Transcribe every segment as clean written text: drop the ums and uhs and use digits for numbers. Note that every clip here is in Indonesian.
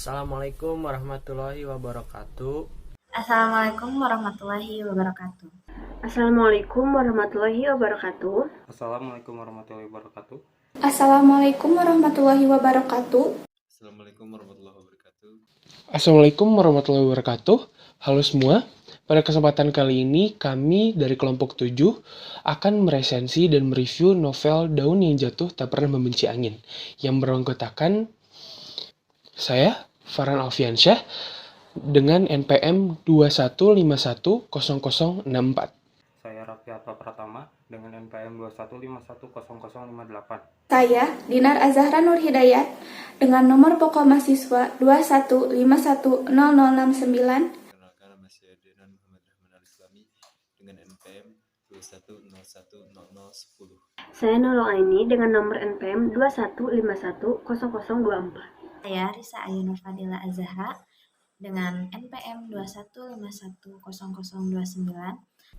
Assalamualaikum warahmatullahi wabarakatuh. Assalamualaikum warahmatullahi wabarakatuh. Assalamualaikum warahmatullahi wabarakatuh. Assalamualaikum warahmatullahi wabarakatuh. Assalamualaikum warahmatullahi wabarakatuh. Assalamualaikum warahmatullahi wabarakatuh. Assalamualaikum warahmatullahi wabarakatuh. Halo semua. Pada kesempatan kali ini, kami dari kelompok 7 akan meresensi dan mereview novel Daun yang Jatuh Tak Pernah Membenci Angin yang beranggotakan saya, Farhan Alfiansyah, dengan NPM 21510064. Saya Raffiatto Pratama dengan NPM 21510058. Saya Dinar Azahra Nur Hidayat dengan nomor pokok mahasiswa 21510069. Perkenalkan, nama saya Denan Muhammad Rahman Al-Islami dengan NPM 21010010. Saya Nurul Aini dengan nomor NPM 21510024. Saya Risa Ayu Nur Fadila Azahra dengan NPM 21510029.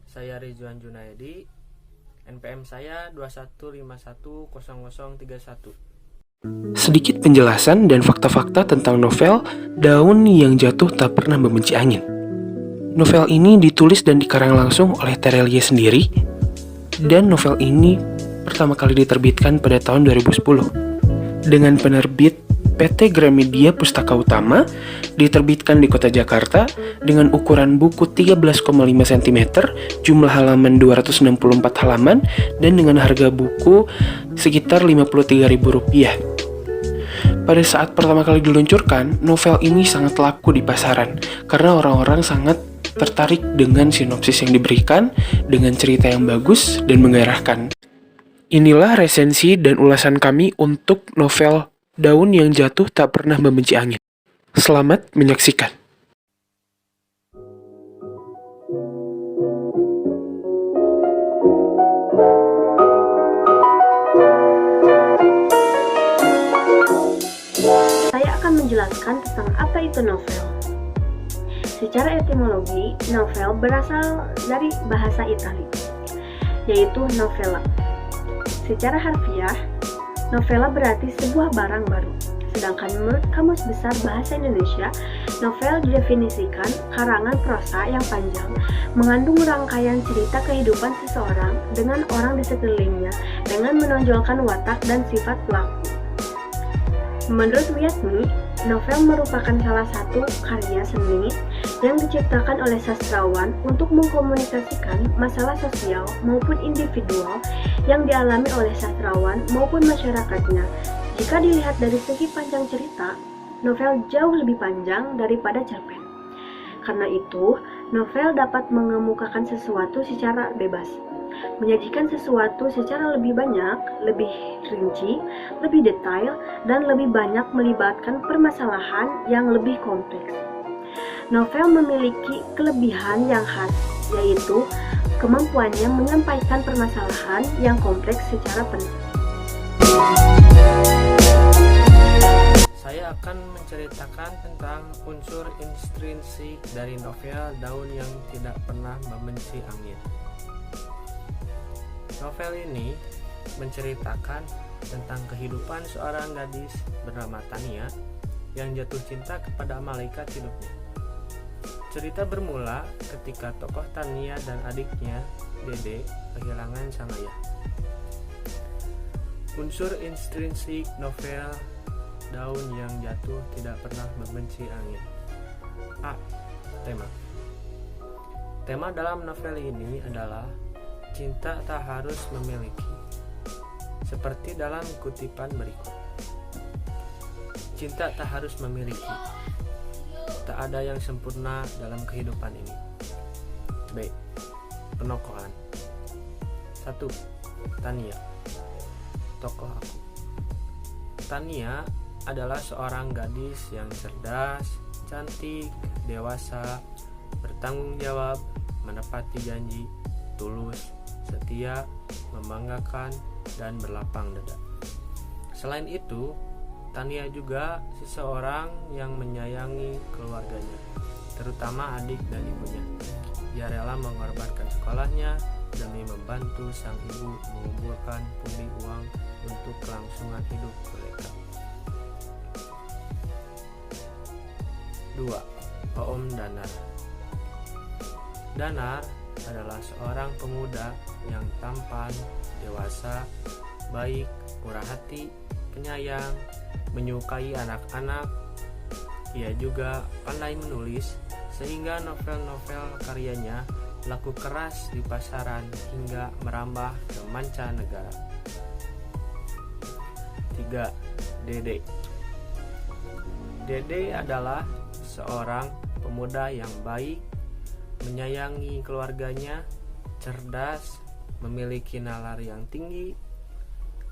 Saya Rizwan Junaidi, NPM saya 21510031. Sedikit penjelasan dan fakta-fakta tentang novel Daun yang Jatuh Tak Pernah Membenci Angin. Novel ini ditulis dan dikarang langsung oleh Terelie sendiri, dan novel ini pertama kali diterbitkan pada tahun 2010 dengan penerbit PT Gramedia Pustaka Utama, diterbitkan di Kota Jakarta dengan ukuran buku 13,5 cm, jumlah halaman 264 halaman, dan dengan harga buku sekitar Rp53.000. Pada saat pertama kali diluncurkan, novel ini sangat laku di pasaran karena orang-orang sangat tertarik dengan sinopsis yang diberikan, dengan cerita yang bagus dan menggairahkan. Inilah resensi dan ulasan kami untuk novel Daun yang Jatuh Tak Pernah Membenci Angin. Selamat menyaksikan. Saya akan menjelaskan tentang apa itu novel. Secara etimologi, novel berasal dari bahasa Itali, yaitu novella. Secara harfiah, novela berarti sebuah barang baru. Sedangkan menurut Kamus Besar Bahasa Indonesia, novel didefinisikan karangan prosa yang panjang, mengandung rangkaian cerita kehidupan seseorang dengan orang di sekelilingnya, dengan menonjolkan watak dan sifat pelaku. Menurut Wiatmi, novel merupakan salah satu karya seni yang diciptakan oleh sastrawan untuk mengkomunikasikan masalah sosial maupun individual yang dialami oleh sastrawan maupun masyarakatnya. Jika dilihat dari segi panjang cerita, novel jauh lebih panjang daripada cerpen. Karena itu, novel dapat mengemukakan sesuatu secara bebas, menyajikan sesuatu secara lebih banyak, lebih rinci, lebih detail, dan lebih banyak melibatkan permasalahan yang lebih kompleks. Novel memiliki kelebihan yang khas, yaitu kemampuannya menyampaikan permasalahan yang kompleks secara penuh. Saya akan menceritakan tentang unsur intrinsik dari novel Daun yang Tidak Pernah Membenci Angin. Novel ini menceritakan tentang kehidupan seorang gadis bernama Tania yang jatuh cinta kepada malaikat hidupnya. Cerita bermula ketika tokoh Tania dan adiknya, Dede, kehilangan sang ayah. Unsur intrinsik novel Daun yang Jatuh Tidak Pernah Membenci Angin. A. Tema. Tema dalam novel ini adalah cinta tak harus memiliki. Seperti dalam kutipan berikut. Cinta tak harus memiliki. Tak ada yang sempurna dalam kehidupan ini. B. Penokohan. 1. Tania. Tokoh aku. Tania adalah seorang gadis yang cerdas, cantik, dewasa, bertanggung jawab, menepati janji, tulus, setia, membanggakan, dan berlapang dada. Selain itu, Tania juga seseorang yang menyayangi keluarganya, terutama adik dan ibunya. Ia rela mengorbankan sekolahnya demi membantu sang ibu mengumpulkan pundi uang untuk kelangsungan hidup mereka. 2. Oom Danar. Danar adalah seorang pemuda yang tampan, dewasa, baik, murah hati, penyayang, menyukai anak-anak. Ia juga pandai menulis, sehingga novel-novel karyanya laku keras di pasaran hingga merambah ke mancanegara. 3. Dede. Dede adalah seorang pemuda yang baik, menyayangi keluarganya, cerdas, memiliki nalar yang tinggi,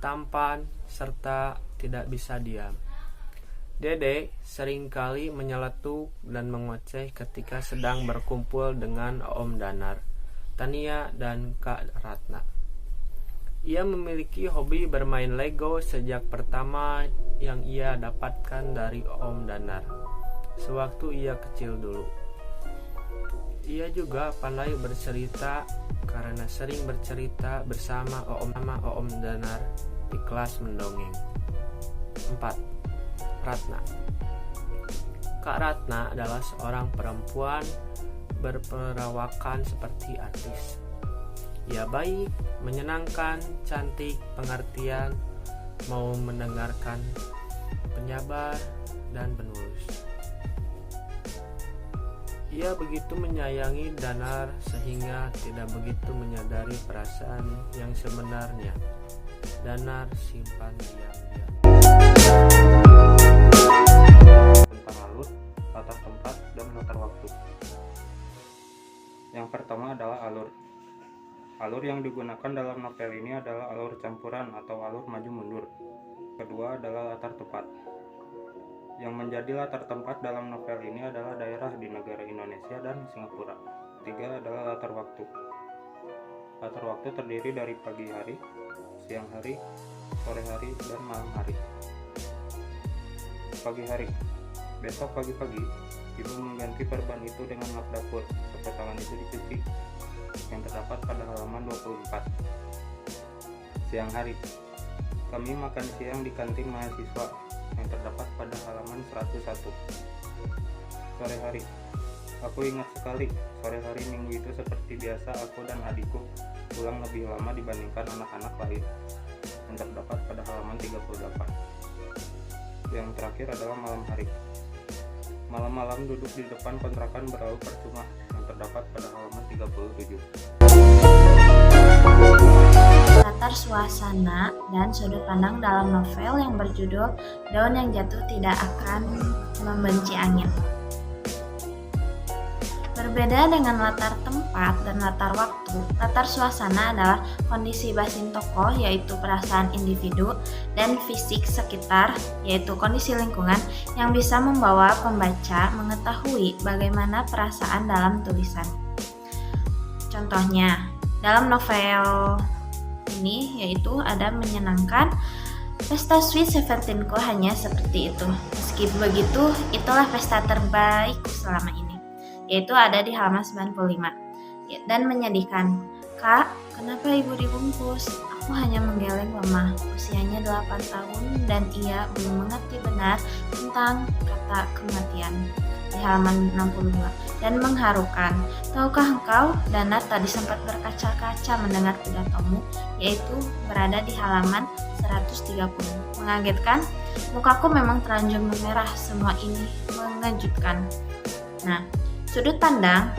tampan, serta tidak bisa diam. Dede seringkali menyeletuk dan mengoceh ketika sedang berkumpul dengan Oom Danar, Tania, dan Kak Ratna. Ia memiliki hobi bermain Lego sejak pertama yang ia dapatkan dari Oom Danar, sewaktu ia kecil dulu. Ia juga pandai bercerita karena sering bercerita bersama Oom Danar di kelas mendongeng. 4. Ratna. Kak Ratna adalah seorang perempuan berperawakan seperti artis. Ia baik, menyenangkan, cantik, pengertian, mau mendengarkan, penyabar, dan penulis. Ia begitu menyayangi Danar sehingga tidak begitu menyadari perasaan yang sebenarnya. Danar simpan diam-diam. Tentang alur, latar tempat, dan latar waktu. Yang pertama adalah alur. Alur yang digunakan dalam novel ini adalah alur campuran atau alur maju mundur. Kedua adalah latar tempat. Yang menjadi latar tempat dalam novel ini adalah daerah di negara Indonesia dan Singapura. Tiga adalah latar waktu. Latar waktu terdiri dari pagi hari, siang hari, sore hari, dan malam hari. Pagi hari. Besok pagi-pagi, ibu mengganti perban itu dengan lap dapur, sampai tangan itu dicuci, yang terdapat pada halaman 24. Siang hari. Kami makan siang di kantin mahasiswa, yang terdapat pada halaman 101. Sore hari. Aku ingat sekali, sore hari minggu itu seperti biasa aku dan adikku pulang lebih lama dibandingkan anak-anak lain, yang terdapat pada halaman 38. Yang terakhir adalah malam hari. Malam-malam duduk di depan kontrakan berlalu percuma, yang terdapat pada halaman 37. Latar suasana dan sudut pandang dalam novel yang berjudul Daun yang Jatuh Tidak Akan Membenci Angin. Berbeda dengan latar tempat dan latar waktu, latar suasana adalah kondisi batin tokoh, yaitu perasaan individu, dan fisik sekitar, yaitu kondisi lingkungan, yang bisa membawa pembaca mengetahui bagaimana perasaan dalam tulisan. Contohnya, dalam novel ini yaitu ada menyenangkan, pesta Sweet Seventeenku hanya seperti itu. Meski begitu, itulah pesta terbaikku selama ini, yaitu ada di halaman 95. Dan menyedihkan, Kak, kenapa ibu dibungkus? Aku hanya menggeleng lemah, usianya 8 tahun dan ia belum mengerti benar tentang kata kematian, di halaman 62. Dan mengharukan, tahukah engkau, Danar tadi sempat berkaca-kaca mendengar pidatomu, yaitu berada di halaman 130. Mengagetkan, mukaku memang terlanjur memerah, semua ini mengejutkan. Nah, sudut pandang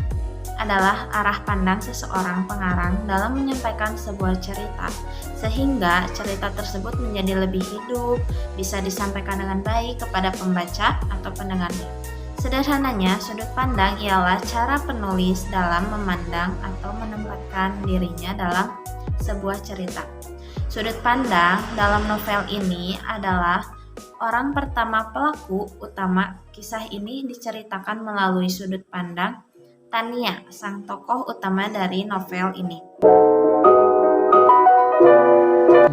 adalah arah pandang seseorang pengarang dalam menyampaikan sebuah cerita, sehingga cerita tersebut menjadi lebih hidup, bisa disampaikan dengan baik kepada pembaca atau pendengarnya. Sederhananya, sudut pandang ialah cara penulis dalam memandang atau menempatkan dirinya dalam sebuah cerita. Sudut pandang dalam novel ini adalah orang pertama pelaku utama. Kisah ini diceritakan melalui sudut pandang Tania, sang tokoh utama dari novel ini.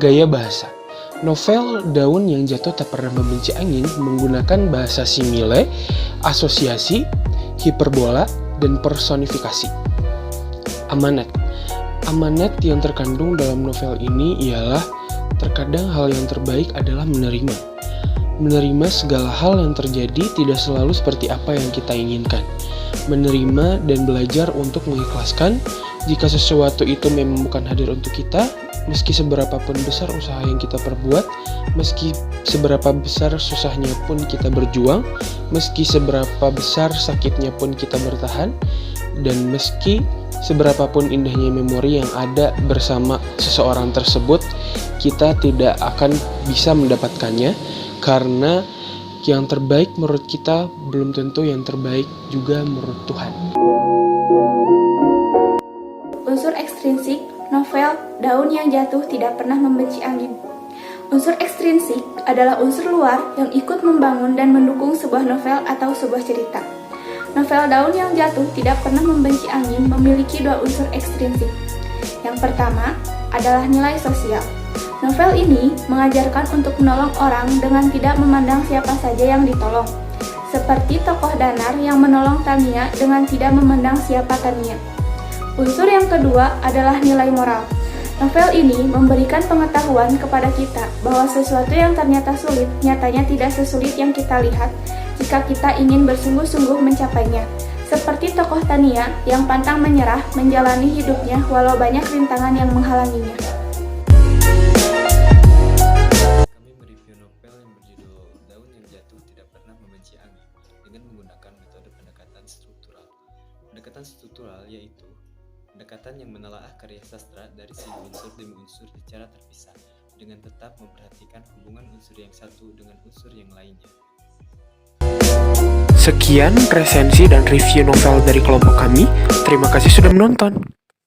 Gaya bahasa. Novel Daun yang Jatuh Tak Pernah Membenci Angin menggunakan bahasa simile, asosiasi, hiperbola, dan personifikasi. Amanat. Amanat yang terkandung dalam novel ini ialah terkadang hal yang terbaik adalah menerima. Menerima segala hal yang terjadi tidak selalu seperti apa yang kita inginkan. Menerima dan belajar untuk mengikhlaskan jika sesuatu itu memang bukan hadir untuk kita, meski seberapapun besar usaha yang kita perbuat, meski seberapa besar susahnya pun kita berjuang, meski seberapa besar sakitnya pun kita bertahan, dan meski seberapapun indahnya memori yang ada bersama seseorang tersebut, kita tidak akan bisa mendapatkannya karena yang terbaik menurut kita belum tentu yang terbaik juga menurut Tuhan. Unsur ekstrinsik, novel Daun yang Jatuh Tidak Pernah Membenci Angin. Unsur ekstrinsik adalah unsur luar yang ikut membangun dan mendukung sebuah novel atau sebuah cerita. Novel Daun yang Jatuh Tidak Pernah Membenci Angin memiliki dua unsur ekstrinsik. Yang pertama adalah nilai sosial. Novel ini mengajarkan untuk menolong orang dengan tidak memandang siapa saja yang ditolong. Seperti tokoh Danar yang menolong Tania dengan tidak memandang siapa Tania. Unsur yang kedua adalah nilai moral. Novel ini memberikan pengetahuan kepada kita bahwa sesuatu yang ternyata sulit, nyatanya tidak sesulit yang kita lihat jika kita ingin bersungguh-sungguh mencapainya. Seperti tokoh Tania yang pantang menyerah menjalani hidupnya walau banyak rintangan yang menghalanginya. Kami mereview novel yang berjudul Daun yang Jatuh Tidak Pernah Membenci Angin dengan menggunakan metode pendekatan struktural. Pendekatan struktural yaitu pendekatan yang menelaah karya sastra dari segi unsur demi unsur secara terpisah dengan tetap memperhatikan hubungan unsur yang satu dengan unsur yang lainnya. Sekian resensi dan review novel dari kelompok kami. Terima kasih sudah menonton.